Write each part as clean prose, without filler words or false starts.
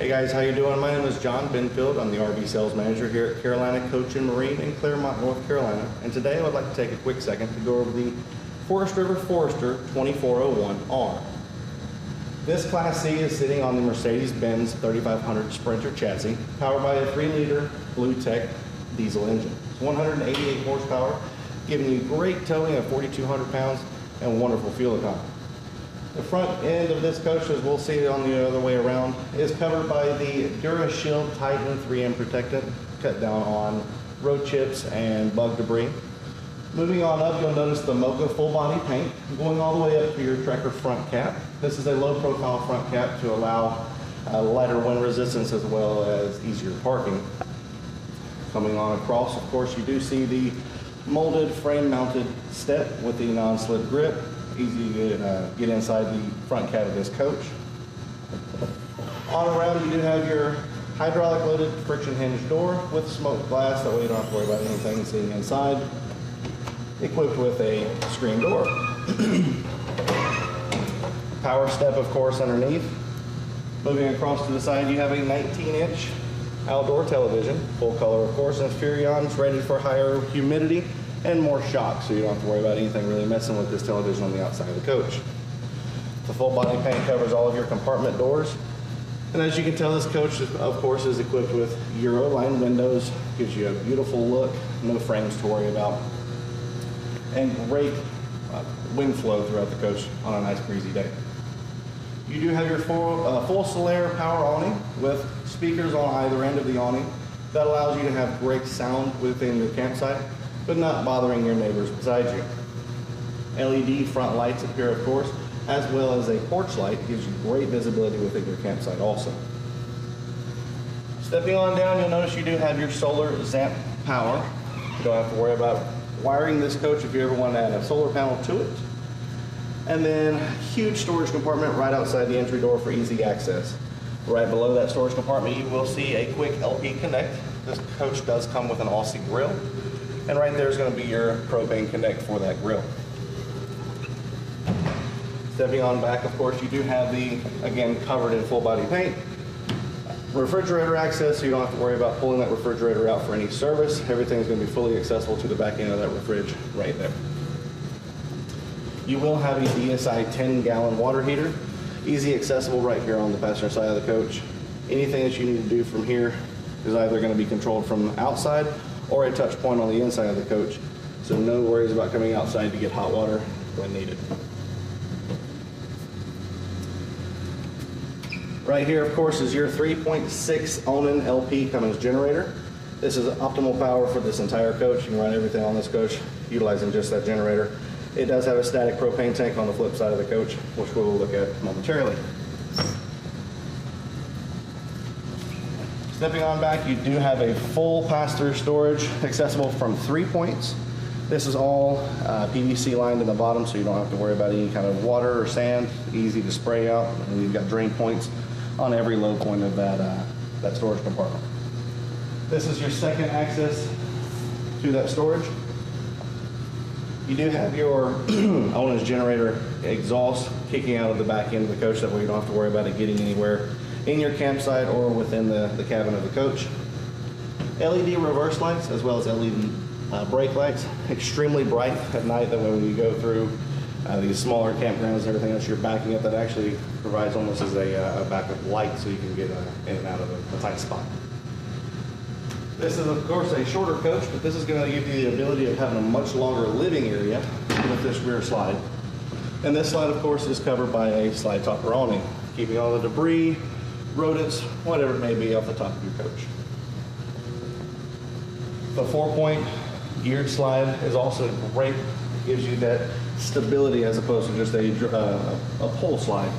Hey guys, how you doing? My name is John Benfield. I'm the RV sales manager here at Carolina Coach and Marine in Claremont, North Carolina. And today I would like to take a quick second to go over the Forest River Forester 2401R. This Class C is sitting on the Mercedes-Benz 3500 Sprinter chassis, powered by a 3-liter Blue Tech diesel engine. It's 188 horsepower, giving you great towing of 4,200 pounds and wonderful fuel economy. The front end of this coach, as we'll see it on the other way around, is covered by the DuraShield Titan 3M protectant, cut down on road chips and bug debris. Moving on up, you'll notice the Mocha full body paint going all the way up to your Trekker front cap. This is a low profile front cap to allow lighter wind resistance as well as easier parking. Coming on across, of course, you do see the molded frame mounted step with the non-slip grip. Easy to get inside the front cab of this coach. On around, you do have your hydraulic loaded friction hinge door with smoked glass, that way you don't have to worry about anything seeing inside. Equipped with a screen door. Power step, of course, underneath. Moving across to the side, you have a 19-inch outdoor television, full color, of course, and Furion's rated for higher humidity and more shock, so you don't have to worry about anything really messing with this television on the outside of the coach. The full body paint covers all of your compartment doors. And as you can tell, this coach, of course, is equipped with Euro-line windows, gives you a beautiful look, no frames to worry about, and great wind flow throughout the coach on a nice breezy day. You do have your full Solaire power awning with speakers on either end of the awning. That allows you to have great sound within your campsite, but not bothering your neighbors beside you. LED front lights up here, of course, as well as a porch light gives you great visibility within your campsite also. Stepping on down, you'll notice you do have your solar ZAMP power. You don't have to worry about wiring this coach if you ever want to add a solar panel to it. And then huge storage compartment right outside the entry door for easy access. Right below that storage compartment, you will see a quick LP connect. This coach does come with an Aussie grill. And right there is going to be your propane connect for that grill. Stepping on back, of course, you do have the, again, covered in full body paint. Refrigerator access, so you don't have to worry about pulling that refrigerator out for any service. Everything's going to be fully accessible to the back end of that fridge right there. You will have a DSI 10-gallon water heater, easy accessible right here on the passenger side of the coach. Anything that you need to do from here is either going to be controlled from outside or a touch point on the inside of the coach. So no worries about coming outside to get hot water when needed. Right here, of course, is your 3.6 Onan LP Cummins generator. This is optimal power for this entire coach. You can run everything on this coach utilizing just that generator. It does have a static propane tank on the flip side of the coach, which we'll look at momentarily. Stepping on back, you do have a full pass-through storage accessible from 3 points. This is all PVC lined in the bottom, so you don't have to worry about any kind of water or sand. Easy to spray out, and you've got drain points on every low point of that storage compartment. This is your second access to that storage. You do have your Onan's generator exhaust kicking out of the back end of the coach, that way you don't have to worry about it getting anywhere in your campsite or within the cabin of the coach. LED reverse lights as well as LED brake lights, extremely bright at night, that way when you go through these smaller campgrounds and everything else, you're backing up, that actually provides almost as a backup light so you can get in and out of a tight spot. This is, of course, a shorter coach, but this is going to give you the ability of having a much longer living area with this rear slide. And this slide, of course, is covered by a slide topper awning, keeping all the debris, rodents, whatever it may be, off the top of your coach. The 4-point geared slide is also great. Gives you that stability as opposed to just a pole slide.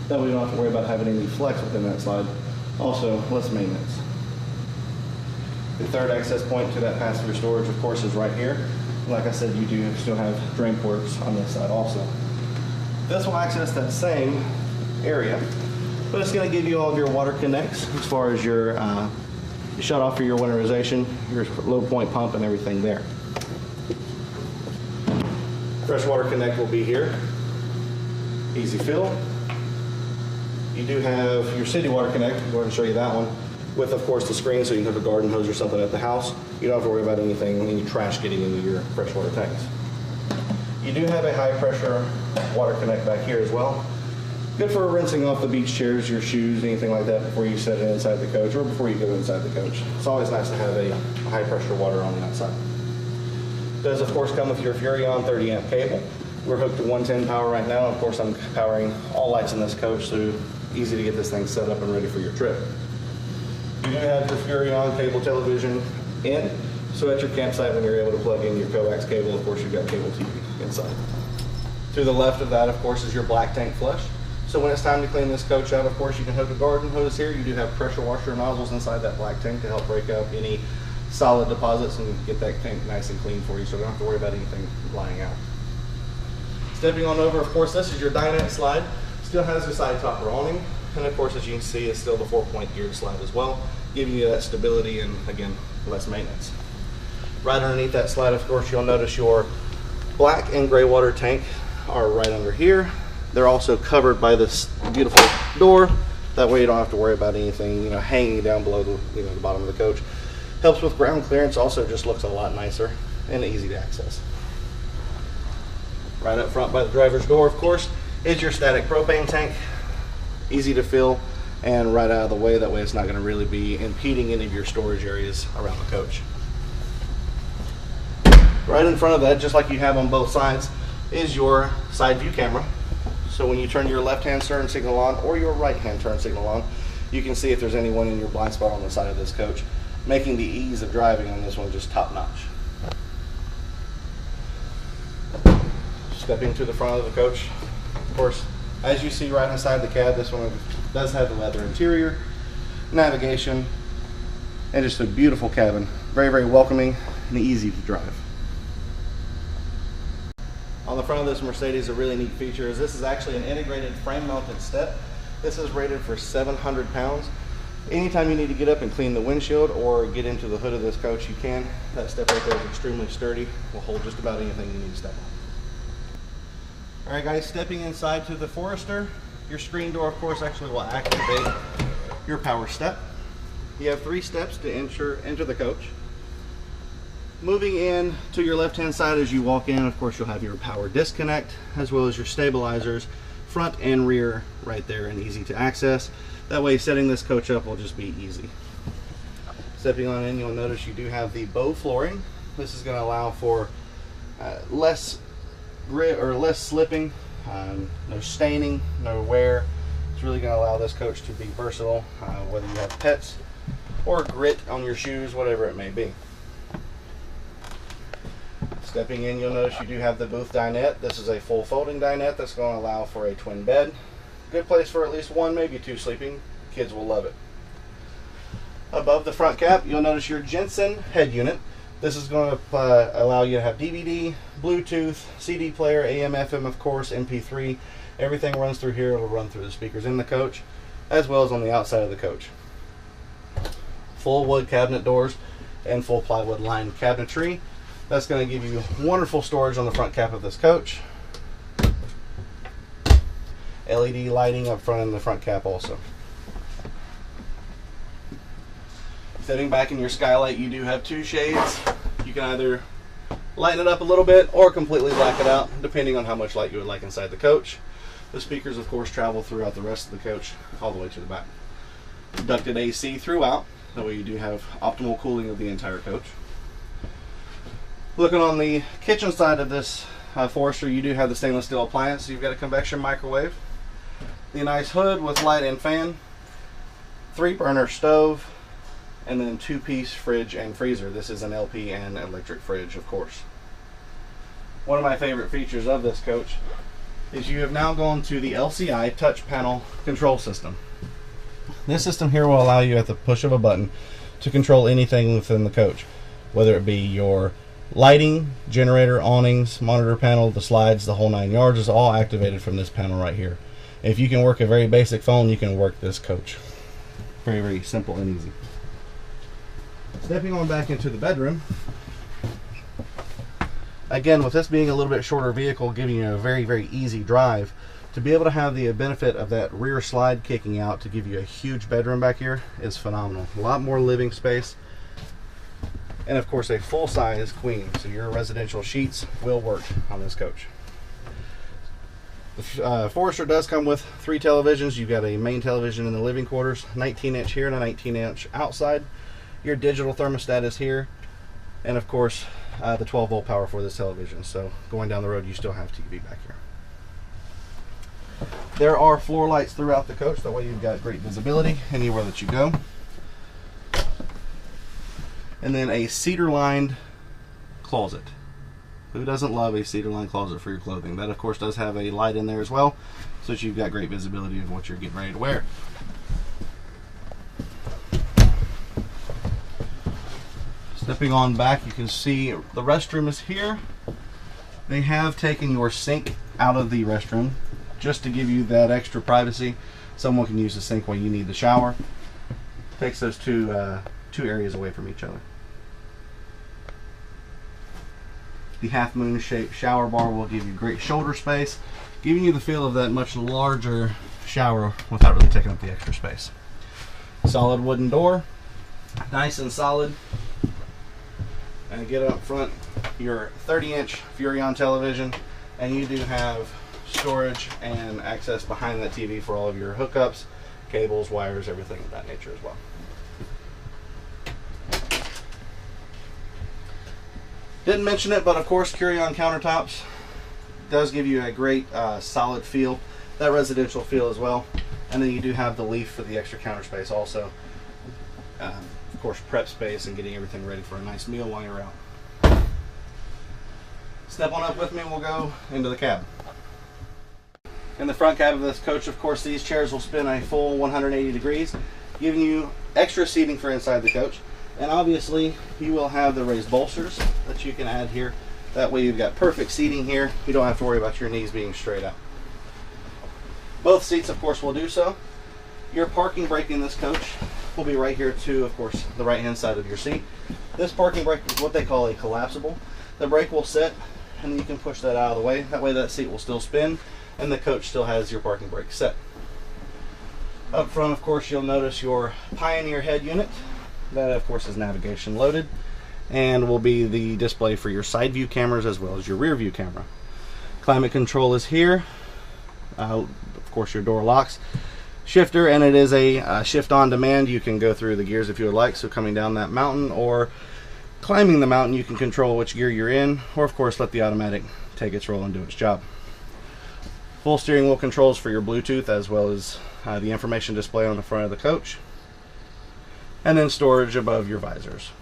That way you don't have to worry about having any flex within that slide. Also, less maintenance. The third access point to that pass-through storage, of course, is right here. Like I said, you do still have drain ports on this side also. This will access that same area, but it's going to give you all of your water connects as far as your shut off for your winterization, your low point pump, and everything there. Freshwater connect will be here. Easy fill. You do have your city water connect. I'm going to show you that one with, of course, the screen so you can hook a garden hose or something at the house. You don't have to worry about anything, any trash getting into your freshwater tanks. You do have a high pressure water connect back here as well. Good for rinsing off the beach chairs, your shoes, anything like that before you set it inside the coach or before you go inside the coach. It's always nice to have a high pressure water on the outside. It does, of course, come with your Furrion 30 amp cable. We're hooked to 110 power right now. Of course, I'm powering all lights in this coach, so easy to get this thing set up and ready for your trip. You do have your Furrion cable television in, so at your campsite when you're able to plug in your coax cable, of course, you've got cable TV inside. To the left of that, of course, is your black tank flush. So when it's time to clean this coach out, of course, you can hook a garden hose here. You do have pressure washer nozzles inside that black tank to help break up any solid deposits and get that tank nice and clean for you, so you don't have to worry about anything lying out. Stepping on over, of course, this is your dinette slide. Still has a side topper awning, and of course, as you can see, it's still the 4-point geared slide as well, giving you that stability and, again, less maintenance. Right underneath that slide, of course, you'll notice your black and gray water tank are right under here. They're also covered by this beautiful door. That way you don't have to worry about anything, hanging down below the, the bottom of the coach. Helps with ground clearance, also just looks a lot nicer and easy to access. Right up front by the driver's door, of course, is your static propane tank. Easy to fill and right out of the way. That way it's not going to really be impeding any of your storage areas around the coach. Right in front of that, just like you have on both sides, is your side view camera. So when you turn your left-hand turn signal on or your right-hand turn signal on, you can see if there's anyone in your blind spot on the side of this coach, making the ease of driving on this one just top-notch. Stepping to the front of the coach, of course, as you see right inside the cab, this one does have the leather interior, navigation, and just a beautiful cabin. Very, very welcoming and easy to drive. On the front of this Mercedes, a really neat feature is this is actually an integrated frame-mounted step. This is rated for 700 pounds. Anytime you need to get up and clean the windshield or get into the hood of this coach, you can. That step right there is extremely sturdy. Will hold just about anything you need to step on. All right, guys, stepping inside to the Forester, your screen door, of course, actually will activate your power step. You have 3 steps to enter the coach. Moving in to your left-hand side as you walk in, of course, you'll have your power disconnect as well as your stabilizers, front and rear right there and easy to access. That way setting this coach up will just be easy. Stepping on in, you'll notice you do have the bow flooring. This is going to allow for less grit or less slipping, no staining, no wear. It's really going to allow this coach to be versatile, whether you have pets or grit on your shoes, whatever it may be. Stepping in, you'll notice you do have the booth dinette. This is a full folding dinette that's going to allow for a twin bed. Good place for at least 1, maybe 2 sleeping. Kids will love it. Above the front cap, you'll notice your Jensen head unit. This is going to allow you to have DVD, Bluetooth, CD player, AM, FM, of course, MP3. Everything runs through here. It'll run through the speakers in the coach, as well as on the outside of the coach. Full wood cabinet doors and full plywood lined cabinetry. That's going to give you wonderful storage on the front cap of this coach. LED lighting up front in the front cap also. Sitting back in your skylight, you do have 2 shades. You can either lighten it up a little bit or completely black it out, depending on how much light you would like inside the coach. The speakers, of course, travel throughout the rest of the coach all the way to the back. Ducted AC throughout, that way you do have optimal cooling of the entire coach. Looking on the kitchen side of this Forester, you do have the stainless steel appliance. So you've got a convection microwave, the nice hood with light and fan, 3-burner stove, and then 2-piece fridge and freezer. This is an LP and electric fridge, of course. One of my favorite features of this coach is you have now gone to the LCI touch panel control system. This system here will allow you at the push of a button to control anything within the coach, whether it be your lighting, generator, awnings, monitor panel, the slides, the whole 9 yards is all activated from this panel right here. If you can work a very basic phone, you can work this coach. Very, very simple and easy. Stepping on back into the bedroom. Again, with this being a little bit shorter vehicle, giving you a very, very easy drive To be able to have the benefit of that rear slide kicking out to give you a huge bedroom back here is phenomenal. A lot more living space. And of course a full-size queen, so your residential sheets will work on this coach. The Forester does come with 3 televisions. You've got a main television in the living quarters, 19-inch here and a 19-inch outside. Your digital thermostat is here, and of course the 12-volt power for this television. So going down the road, you still have TV back here. There are floor lights throughout the coach, that way you've got great visibility anywhere that you go. And then a cedar-lined closet. Who doesn't love a cedar-lined closet for your clothing? That, of course, does have a light in there as well, so that you've got great visibility of what you're getting ready to wear. Stepping on back, you can see the restroom is here. They have taken your sink out of the restroom just to give you that extra privacy. Someone can use the sink when you need the shower. Takes those two areas away from each other. The half moon shaped shower bar will give you great shoulder space, giving you the feel of that much larger shower without really taking up the extra space. Solid wooden door, nice and solid. And get up front your 30-inch Furrion television, and you do have storage and access behind that TV for all of your hookups, cables, wires, everything of that nature as well. Didn't mention it, but of course Furrion countertops does give you a great solid feel, that residential feel as well. And then you do have the leaf for the extra counter space also. Of course, prep space and getting everything ready for a nice meal while you're out. Step on up with me and we'll go into the cab. In the front cab of this coach, of course, these chairs will spin a full 180 degrees, giving you extra seating for inside the coach. And obviously, you will have the raised bolsters that you can add here. That way you've got perfect seating here. You don't have to worry about your knees being straight out. Both seats, of course, will do so. Your parking brake in this coach will be right here to, of course, the right-hand side of your seat. This parking brake is what they call a collapsible. The brake will sit, and you can push that out of the way. That way that seat will still spin, and the coach still has your parking brake set. Up front, of course, you'll notice your Pioneer head unit. That, of course, is navigation loaded and will be the display for your side view cameras as well as your rear view camera. Climate control is here. Of course, your door locks. Shifter, and it is a shift on demand. You can go through the gears if you would like, so coming down that mountain or climbing the mountain, you can control which gear you're in, or of course let the automatic take its role and do its job. Full steering wheel controls for your Bluetooth as well as the information display on the front of the coach. And then storage above your visors.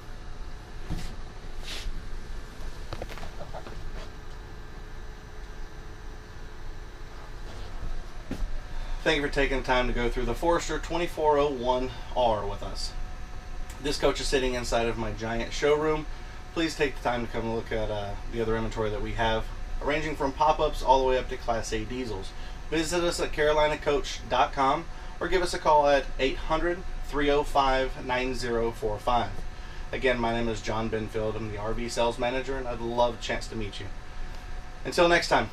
Thank you for taking the time to go through the Forester 2401R with us. This coach is sitting inside of my giant showroom. Please take the time to come look at the other inventory that we have, ranging from pop-ups all the way up to Class A diesels. Visit us at carolinacoach.com or give us a call at 800-305-9045. Again, my name is John Benfield. I'm the RV sales manager, and I'd love a chance to meet you. Until next time.